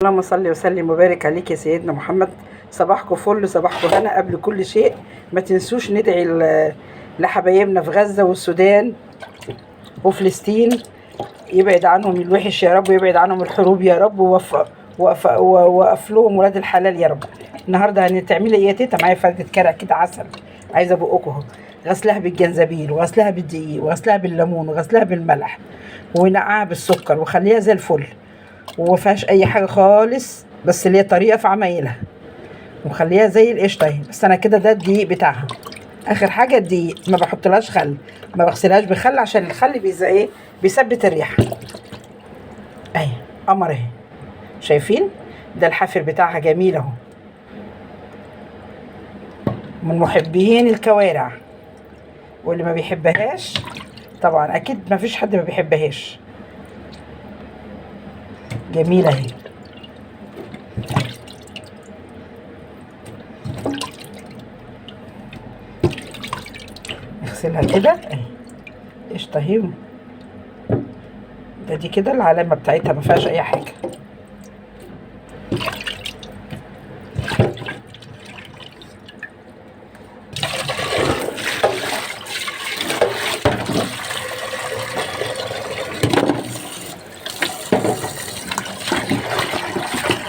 اللهم صل وسلم وبارك عليك يا سيدنا محمد. صباحكم فل، صباحكم هنا. قبل كل شيء ما تنسوش ندعي لحبايبنا في غزة والسودان وفلسطين، يبعد عنهم الوحش يا رب، ويبعد عنهم الحروب يا رب، ووقف لهم ولاد الحلال يا رب. النهارده هنتعملي ايه يا تيتا؟ معايا فردة كرع كده عسل، عايزه بقكم اهو. غسلها بالجنزبيل، وغسلها بالدقيق، وغسلها بالليمون، وغسلها بالملح، ونقعها بالسكر، وخليها زي الفل، ومفيهاش اي حاجه خالص، بس ليا طريقه في عمايلها، ومخليها زي القشطه اهي. بس انا كده ده الدقيق بتاعها. اخر حاجه الدقيق، ما بحطلهاش خل، ما بغسلهاش بخل عشان الخل ايه، بيثبت الريحه. اهي قمر اهي، شايفين؟ ده الحافر بتاعها جميل اهو، من محبين الكوارع. واللي ما بيحبهاش طبعا اكيد ما فيش حد ما بيحبهاش. جميله اهي. نغسلها كده اهي، قشطه اهي. ده دي كده العلامه بتاعتها، ما فيهاش اي حاجه.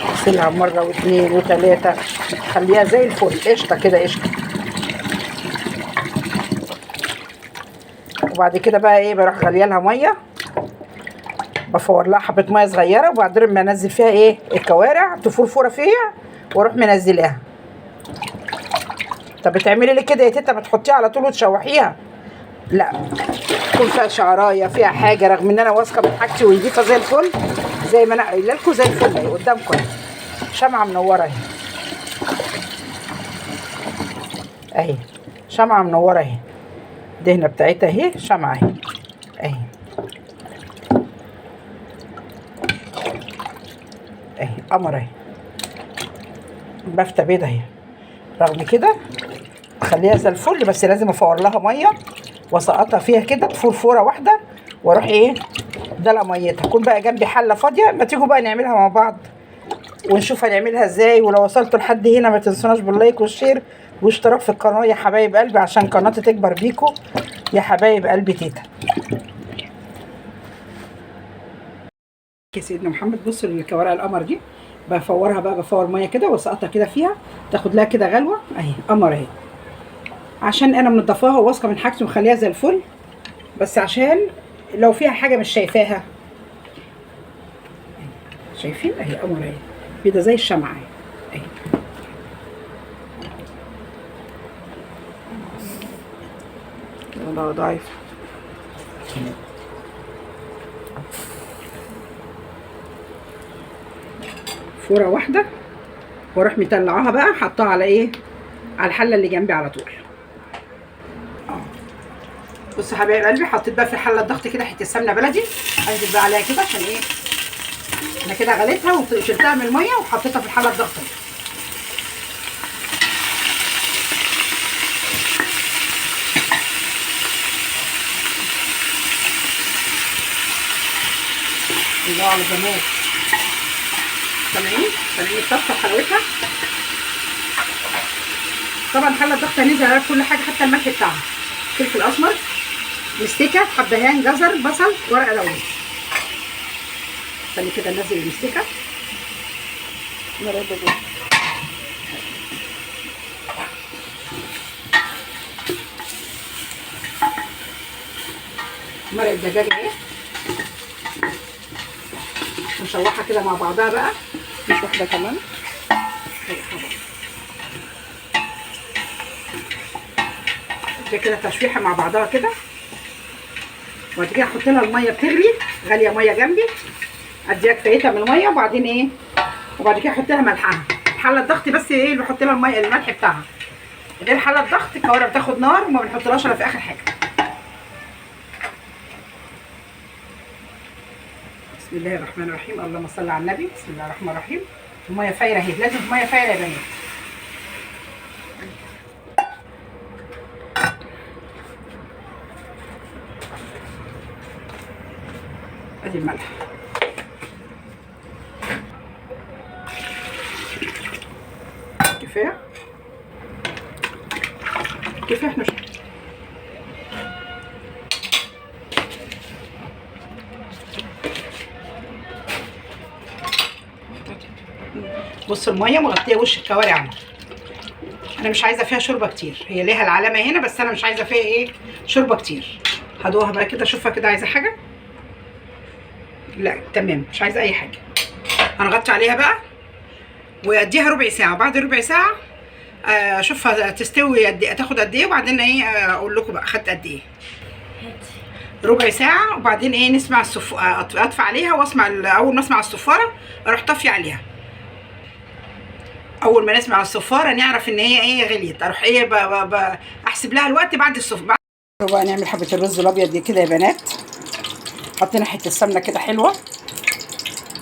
اغسلها مره واثنين وثلاثه، خليها زي الفل، قشطه كده قشطه. وبعد كده بقى ايه، بروح غاليه لها ميه، بفور لها حبه ميه صغيره، وبعدين ما انزل فيها ايه الكوارع تفرفره فيها، واروح منزلاها. طب بتعملي ليه كده يا تيتا؟ ما تحطيها على طول وتشوحيها؟ لا، تكون فيها شعرايه، فيها حاجه، رغم ان انا واثقه من حاجتي ونضيفه زي الفل، زي ما انا قايله لكم، زي الفل اهي قدامكم اهي، شمعه منوره اهي. اهي شمعه منوره اهي، الدهنه بتاعتها اهي، شمعه اهي اهي اهي، قمر اهي، بافتة بيضه اهي. رغم كده اخليها زي الفل، بس لازم افور لها ميه واسقطها فيها كده بفرفوره واحده، واروح ايه دلق ميتها. تكون بقى جنبي حله فاضيه. ما تيجوا بقى نعملها مع بعض ونشوف هنعملها ازاي. ولو وصلتوا لحد هنا ما تنسوناش باللايك والشير واشتراك في القناه يا حبايب قلبي، عشان قناتي تكبر بيكم يا حبايب قلبي تيتا. يا سيدنا محمد، بصوا الكوارع القمر دي، بفورها بقى، بفور ميه كده واسقطها كده فيها، تاخد لها كده غلوه اهي، قمر اهي. عشان انا منضفاها وواثقه من حاجتي ومخليها زي الفل، بس عشان لو فيها حاجه مش شايفاها. شايفين اهي، قمر اهي، بيضه زي الشمعه اهي. والله ضعيف. فوره واحده، واروح مطلعاها بقى، حطاها على ايه، على الحله اللي جنبي على طول. بصوا يا حبايب قلبي، حطيت بقى في حله الضغط كده حته سمنه بلدي، انزل بقى عليها كده عشان ايه، انا كده غليتها وشلتها من الميه وحطيتها في الحله الضغط دي. الله على الجمال. سامعين الطبخه وحلاوتها. طبعا حله الضغط هننزل عليها كل حاجه، حتى الملح بتاعها، فلفل اسمر، مستكه، حبهان، جزر، بصل، ورق لوري. استني كده ننزل المستكه. مرق الدجاج اهي، نشوحها كده مع بعضها بقى، مش واحده كمان. كده تشويحه مع بعضها كده. وبعد كده احط لها الميه بتغلي، غاليه ميه جنبي، اديها كفايتها من الميه، وبعدين ايه، وبعد كده احط لها ملحها. حله الضغط بس ايه اللي بحط لها الميه الملح بتاعها، غير حله الضغط الكوارع بتاخد نار وما بنحطلهاش الا في اخر حاجه. بسم الله الرحمن الرحيم، اللهم صل على النبي. بسم الله الرحمن الرحيم. الميه فايره اهي، لازم الميه فايره يا بنات. ادي الملح. كفايه كفايه. احنا بص الميه مغطيه وش الكوارع عندي. انا مش عايزه فيها شوربه كتير، هي ليها العلامه هنا بس انا مش عايزه فيها ايه شوربه كتير. هدوقها بقى كده اشوفها كده عايزه حاجه. لا تمام مش عايزه اي حاجه. هنغطي عليها بقى واديها ربع ساعه. بعد ربع ساعه اشوفها تستوي قد ايه، تاخد قد ايه، وبعدين ايه اقول لكم بقى خدت قد ايه. ربع ساعه وبعدين ايه نسمع اطفي عليها واسمع اول ما اسمع الصفاره اروح طافيه عليها. اول ما نسمع الصفاره نعرف ان هي ايه غليت، اروح ايه احسب لها الوقت بعد الصفاره. بقى نعمل حبه الرز الابيض دي كده يا بنات. حطينا حته السمنه كده حلوه،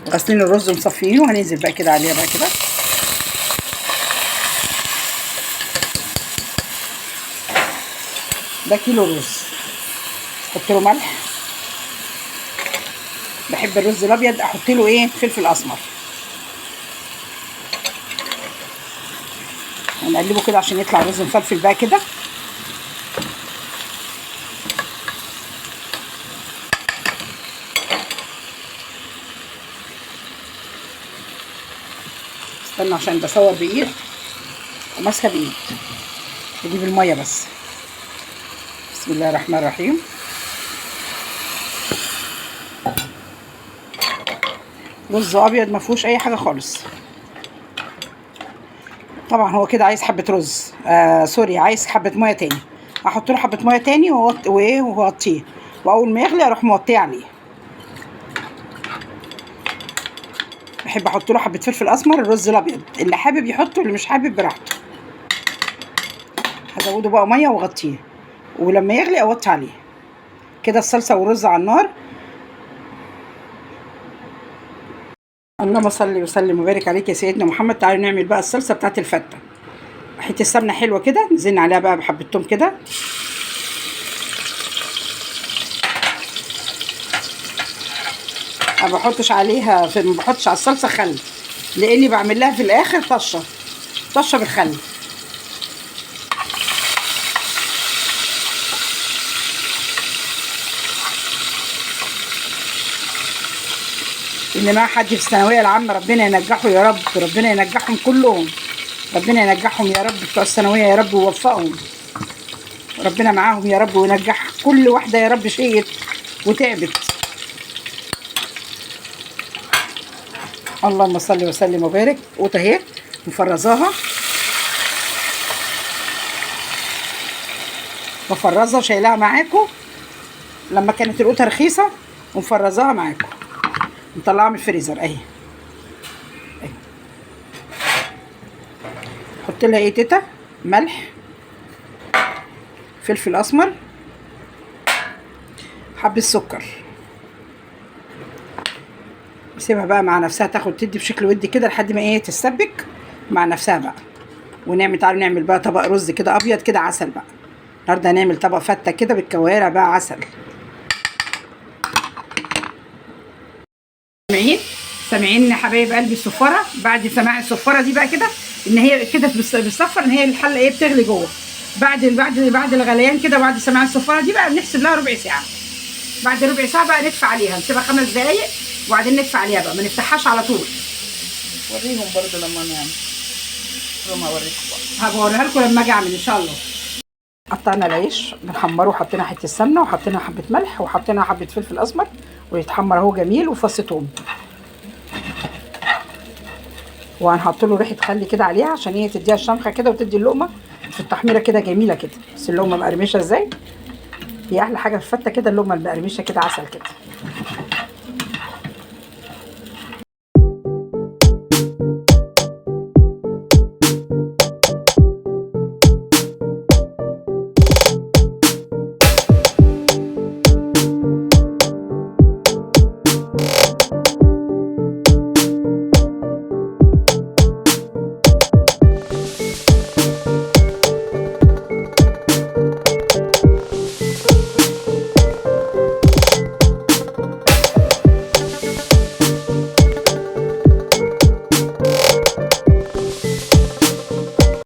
غاسلين الرز ومصفيينه، وهننزل بقى كده عليها بقى كده. ده كيلو رز، احط له ملح. بحب الرز الابيض احط له ايه فلفل اسمر. هنقلبه كده عشان يطلع رز مفلفل بقى كده. استنى عشان بصور بايد وماسكه بايد. اجيب الميه بس. بسم الله الرحمن الرحيم. رز ابيض ما فيهوش اي حاجه خالص. طبعا هو كده عايز حبه رز سوري، عايز حبه ميه تاني. هحط له حبه ميه تاني واغطيه، واول ما يغلي اروح موطيه عليه. بحب احط له حبه فلفل اسمر. الرز الابيض اللي حابب يحطه، اللي مش حابب براحته. هزوده بقى ميه واغطيه، ولما يغلي اوطي عليه. كده الصلصه والرز على النار. اللهم صل وسلم وبارك عليك يا سيدنا محمد. تعالوا نعمل بقى الصلصه بتاعت الفته. حته السمنه حلوه كده، نزلنا عليها بقى بحبه توم كده. ما بحطش عليها ما بحطش على الصلصه خل، لاني بعمل لها في الاخر طشه بالخل. اللي معاه حد في الثانويه العامه ربنا ينجحه يا رب، ربنا ينجحهم كلهم، ربنا ينجحهم يا رب بتوع الثانويه يا رب ويوفقهم، ربنا معاهم يا رب وينجح كل واحده يا رب شقيت وتعبت. اللهم صل وسلم وبارك. قوطه اهي مفرزاها، بفرزها وشايلاها معاكم لما كانت القوطه رخيصه، ومفرزاها معاكم مطلعها من الفريزر اهي. احط لها ايه تيتا؟ ملح، فلفل اسمر، حبه سكر. سيبها بقى مع نفسها تاخد تدي بشكل ودي كده لحد ما ايه تتسبك مع نفسها بقى. تعالوا نعمل بقى طبق رز كده ابيض كده عسل بقى. النهارده هنعمل طبق فته كده بالكوارع بقى عسل. سامعين يا حبايب قلبي الصفاره؟ بعد سماع الصفاره دي بقى كده ان هي كده بتصفر، ان هي الحله ايه بتغلي جوه. بعد الغليان كده، بعد سماع الصفاره دي بقى بنحسب لها ربع ساعه. بعد ربع ساعه بقى ندفع عليها، نسيبها 5 دقايق وبعدين ندفع عليها بقى، ما نفتحهاش على طول. وريهم برضو لما نعمل. هبوريها لكم لما اجي اعمل ان شاء الله. قطعنا العيش بنحمره، وحطينا حته سمنه، وحطينا حبه ملح، وحطينا حبه فلفل اسمر ويتحمر اهو جميل، وفص ثوم. وهنحط له ريحه خل كده عليها عشان هي تديها الشمخه كده وتدي اللقمه في التحميره كده جميله كده. بس اللقمه مقرمشه ازاي، هي احلى حاجه في الفته كده، اللقمه المقرمشه كده عسل كده.